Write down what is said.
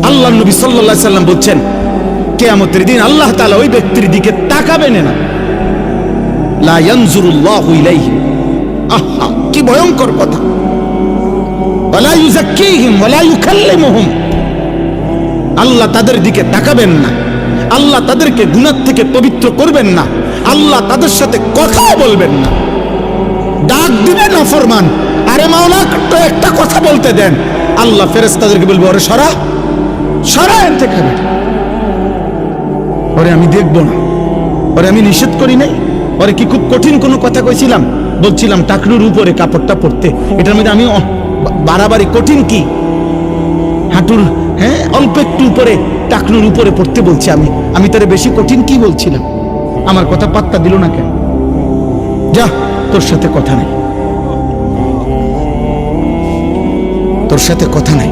আল্লাহ নবী সাল্লাল্লাহু আলাইহি সাল্লাম বলছেন কিয়ামতের দিন আল্লাহ তাআলা ওই ব্যক্তির দিকে তাকাবেন না, লা ইয়ানজুরুল্লাহু ইলাইহি। আহা, কি ভয়ঙ্কর কথা! ওয়ালা ইউযাক্কিহিম ওয়ালা ইউকাল্লিমুহুম। আল্লাহ তাদের দিকে তাকাবেন না, আল্লাহ তাদেরকে গুনাহ থেকে পবিত্র করবেন না, আল্লাহ তাদের সাথে কথা বলবেন না। ডাক দিবেন নাফরমান, আরে মাওলা তো একটা কথা বলতে দেন, আল্লাহ ফেরেশতাদেরকে বলবে ওরে সরা, সরা এর থেকে, ওরে আমি দেখবো না, ওরে আমি নিষেধ করি নাই, ওরে কি খুব কঠিন কোনো কথা কইছিলাম? বলছিলাম টাকনুর উপরে কাপড়টা পরতে, এটার মধ্যে আমি বাড়াবাড়ি কঠিন কি? হাঁটুর অল্প একটু উপরে টাকনুর উপরে পড়তে বলছি আমি তারে বেশি কঠিন কি বলছিলাম? আমার কথা পাত্তা দিল না কেন? যা, তোর সাথে কথা নাই, তোর সাথে কথা নাই।